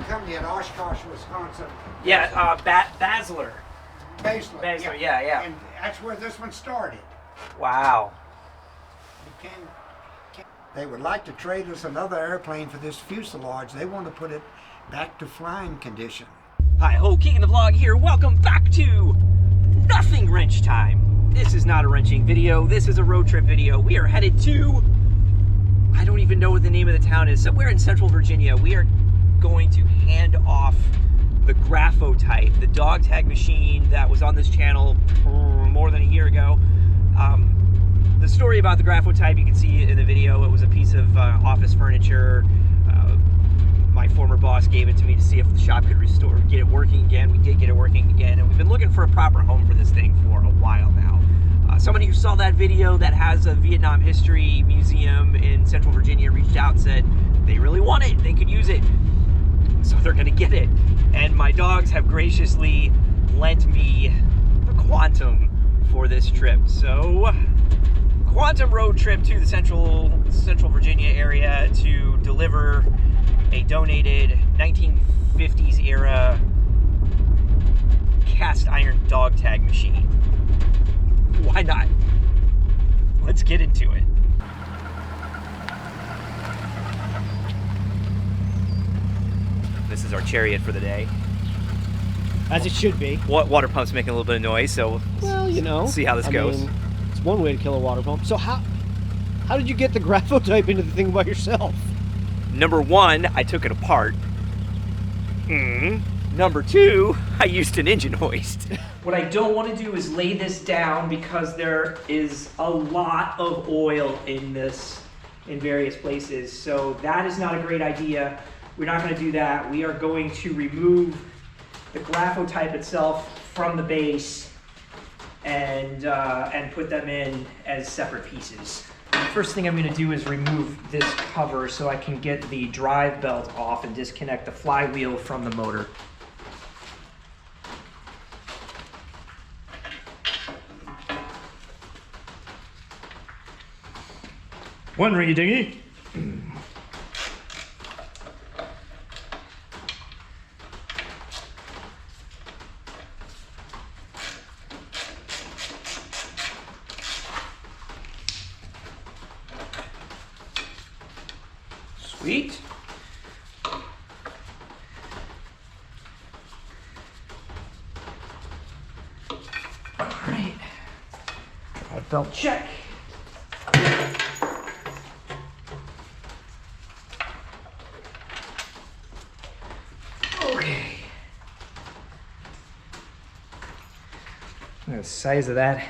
company in Oshkosh, Wisconsin. Yeah, Basler. Basler, yeah. And that's where this one started. Wow. They would like to trade us another airplane for this fuselage. They want to put it back to flying condition. Hi ho, King of the Vlog here. Welcome back to Nothing Wrench Time. This is not a wrenching video. This is a road trip video. We are headed to, I don't even know what the name of the town is, somewhere in Central Virginia. We are going to hand off the Graphotype, the dog tag machine that was on this channel more than a year ago. The story about the Graphotype, you can see it in the video. It was a piece of office furniture. My former boss gave it to me to see if the shop could get it working again. We did get it working again, and we've been looking for a proper home for this thing for a while now. Somebody who saw that video that has a Vietnam history museum in Central Virginia reached out and said they really want it, they could use it, so they're gonna get it. And my dogs have graciously lent me the Quantum for this trip. So, Quantum road trip to the Central Virginia area to deliver a donated 1950s era cast iron dog tag machine. Why not? Let's get into it. This is our chariot for the day. As it should be. Water pump's making a little bit of noise, so Well, you know. see how this goes. Mean, it's one way to kill a water pump. So how did you get the Graphotype into the thing by yourself? Number one, I took it apart. Number two, I used an engine hoist. What I don't want to do is lay this down because there is a lot of oil in this in various places. So that is not a great idea. We're not going to do that. We are going to remove the Graphotype itself from the base and put them in as separate pieces. First thing I'm going to do is remove this cover so I can get the drive belt off and disconnect the flywheel from the motor. One ringy dingy. Sweet. All right. Drive belt check. Okay. Look at the size of that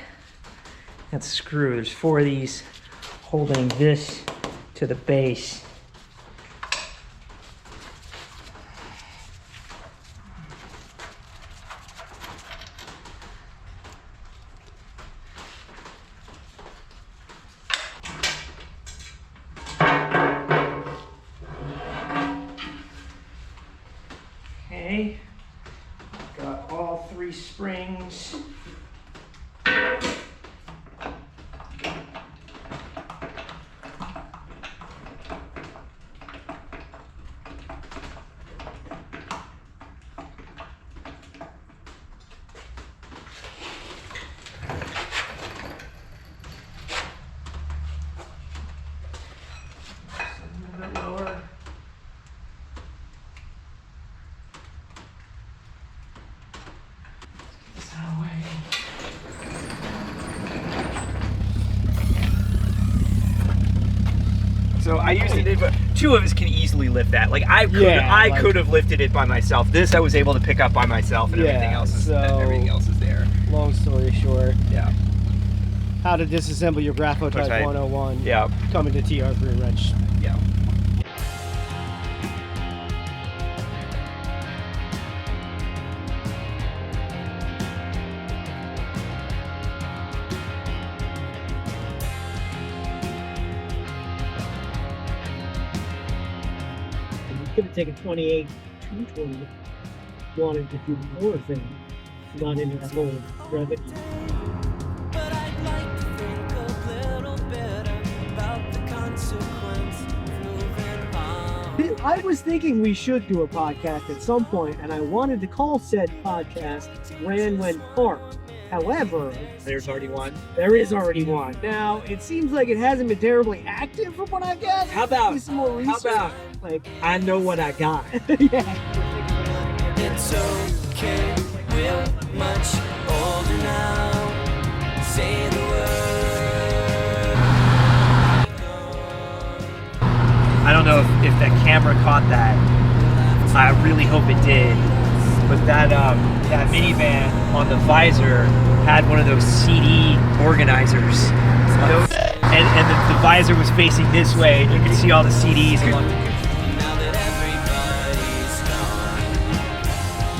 screw. There's 4 of these holding this to the base. Okay, got all 3 springs. A little bit lower. So I used it, but 2 of us can easily lift that. Like I could have lifted it by myself. This I was able to pick up by myself, and everything else is there. Long story short. Yeah. How to disassemble your Graphotype 101. Yeah. Coming to TR3 Wrench. Yeah. Could have taken 28, 220, wanted to do more thing, not into that whole revenue. But I'd like to think a little better about the consequence of moving on. I was thinking we should do a podcast at some point, and I wanted to call said podcast Ran When Parked. However, There's already one. there is already one. Now, it seems like it hasn't been terribly active from what I got. How about- some more research? about- like, I know what I got. yeah. It's okay, we're much older now. Say the word. I don't know if the camera caught that. I really hope it did. But that minivan on the visor had one of those CD organizers. And the visor was facing this way, and you could see all the CDs. Now that everybody's gone.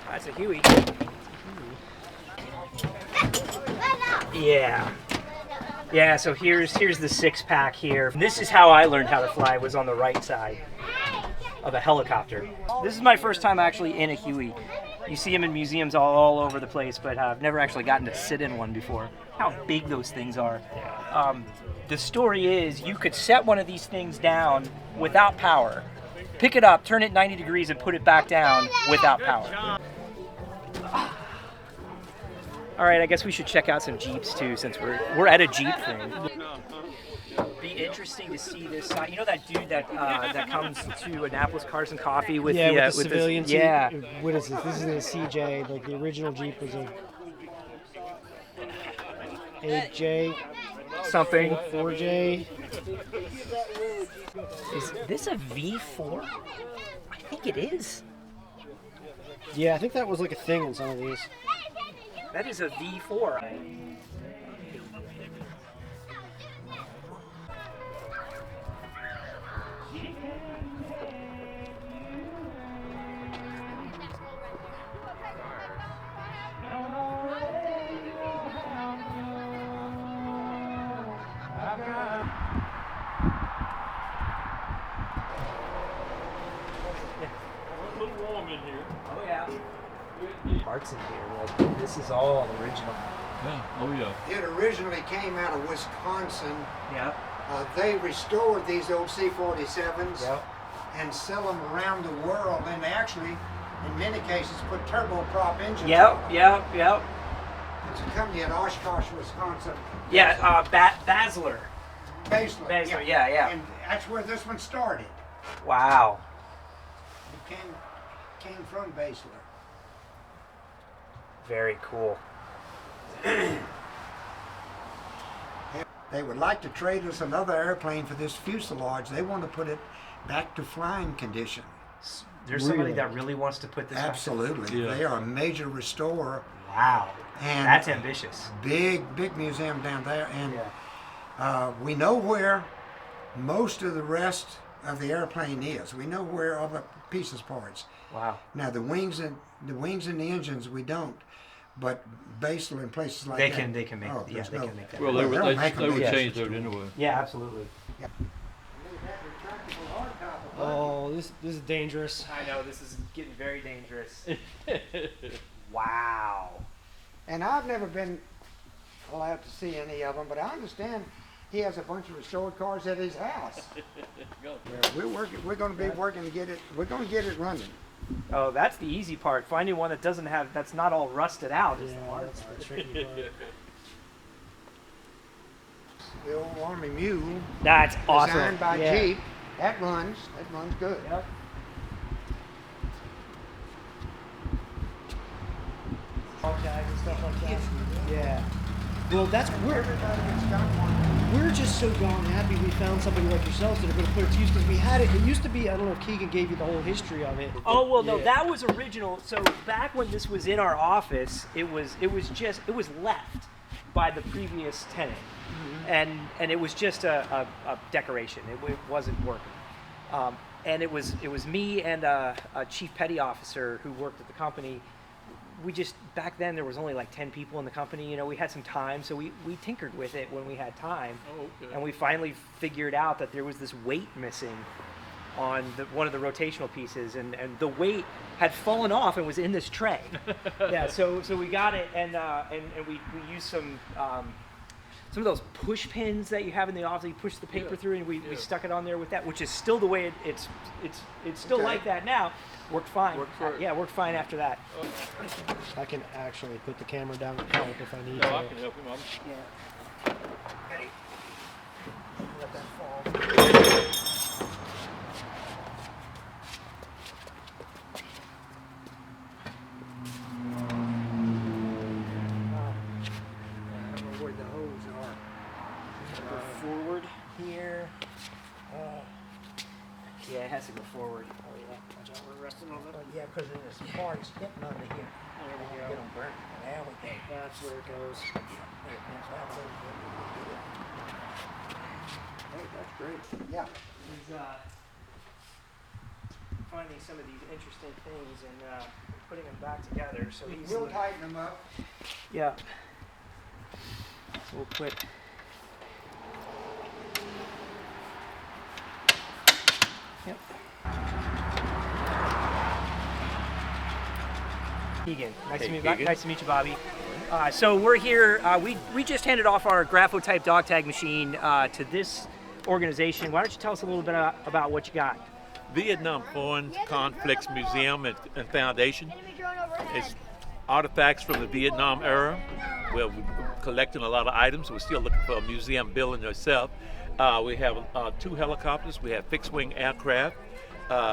That's a Huey. Yeah. Yeah, so here's the 6-pack here. This is how I learned how to fly, was on the right side of a helicopter. This is my first time actually in a Huey. You see them in museums all over the place, but I've never actually gotten to sit in one before. How big those things are. The story is you could set one of these things down without power, pick it up, turn it 90 degrees, and put it back down without power. All right, I guess we should check out some Jeeps too, since we're at a Jeep thing. Be interesting to see this side. You know that dude that comes to Annapolis Cars and Coffee with Yeah, the with the civilian this, seat. yeah. What is this? This is a CJ. Like the original Jeep was a AJ Something. 4J. Is this a V4? I think it is. Yeah, I think that was like a thing in some of these. That is a V4. Oh yeah. Parts in here. Like this is all original. Yeah. Oh yeah. It originally came out of Wisconsin. Yeah. They restored these old C-47s Yep. and sell them around the world, and they actually, in many cases, put turboprop engines on Yep. them. Yep. It's a company in Oshkosh, Wisconsin. Yeah. Basler. Basically. Yeah. And that's where this one started. Wow. It came from Basler. Very cool. They would like to trade us another airplane for this fuselage. They want to put it back to flying condition. There's somebody Really? that really wants to put this back. Absolutely. Yeah. They are a major restorer. Wow. And That's ambitious. big museum down there. And Yeah. we know where most of the rest of the airplane is. We know where all the pieces parts. Wow. Now the wings and the engines we don't, but Basler and places like They that. can make. oh, Yeah, there's they no- can make that. Well, Well, they they'll would make 'em they would big. change that anyway. Yeah, absolutely. Oh, this is dangerous. I know this is getting very dangerous. Wow. And I've never been allowed to see any of them, but I understand he has a bunch of restored cars at his house. Go. We're going to be working to get it. We're going to get it running. Oh, that's the easy part. Finding one that doesn't have, that's not all rusted out is the Yeah, hard that's part. the tricky part. The old Army Mule, That's awesome. designed by Yeah. Jeep. That runs good. Yep. All tags and stuff like that. Yeah. Well, that's Everybody's got one. we're just so darn happy we found somebody like yourselves that are going to put it to use because we had it. It used to be, I don't know if Keegan gave you the whole history of it. Oh well, no, Yeah. that was original. So back when this was in our office, it was left by the previous tenant, and it was just a decoration. It wasn't working, and it was me and a chief petty officer who worked at the company. We just, back then there was only like 10 people in the company, you know, we had some time, so we tinkered with it when we had time. Oh, okay. And we finally figured out that there was this weight missing on one of the rotational pieces, and the weight had fallen off and was in this tray. Yeah, so we got it, and we used some some of those push pins that you have in the office. You push the paper through, and we stuck it on there with that, which is still the way it's still Okay. like that now. Worked fine. Worked worked fine after that. I can actually put the camera down and help if I need No, I to. can help him. Yeah. Ready? Let that fall. I don't know where the hose are. Go forward here. Yeah, it has to go forward. Oh yeah, watch out, we're resting on it. Yeah, because there's parts hitting under here. There we Get go. them burnt. There we go. That's where it goes. Hey, that's great. Yeah. He's finding some of these interesting things and putting them back together. So he's We'll tighten them up. yeah. So we'll put. Yep. Keegan, nice to meet you. Nice to meet you, Bobby. So we're here. We just handed off our Graphotype dog tag machine to this organization. Why don't you tell us a little bit about what you got? Vietnam Foreign Conflicts Museum and Foundation. It's artifacts from the Vietnam era. We're collecting a lot of items. We're still looking for a museum building itself. We have 2 helicopters. We have fixed-wing aircraft.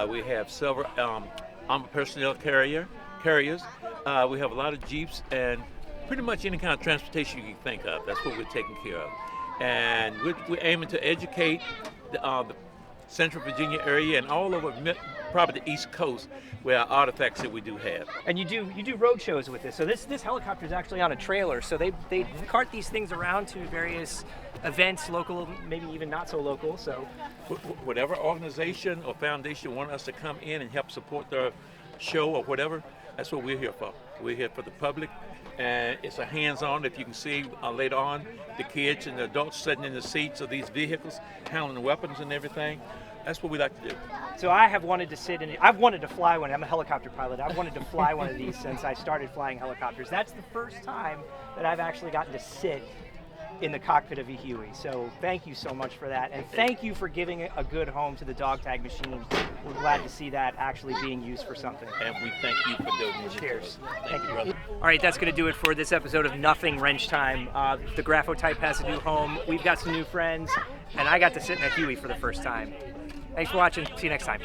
We have several armored personnel carriers. We have a lot of jeeps and pretty much any kind of transportation you can think of. That's what we're taking care of. And we're aiming to educate the Central Virginia area and all over probably the East Coast where our artifacts that we do have. And you do road shows with this. So this helicopter is actually on a trailer. So they cart these things around to various events, local, maybe even not so local. So Whatever organization or foundation want us to come in and help support their show or whatever, that's what we're here for. We're here for the public, and it's a hands-on. If you can see later on, the kids and the adults sitting in the seats of these vehicles, handling the weapons and everything. That's what we like to do. So I have wanted to sit in it. I've wanted to fly one. I'm a helicopter pilot. I've wanted to fly one of these since I started flying helicopters. That's the first time that I've actually gotten to sit in the cockpit of a Huey. So thank you so much for that. And thank you for giving a good home to the dog tag machine. We're glad to see that actually being used for something. And we thank you for donating. Cheers. Thank you, brother. All right, that's going to do it for this episode of Nothing Wrench Time. The Graphotype has a new home. We've got some new friends, and I got to sit in a Huey for the first time. Thanks for watching. See you next time.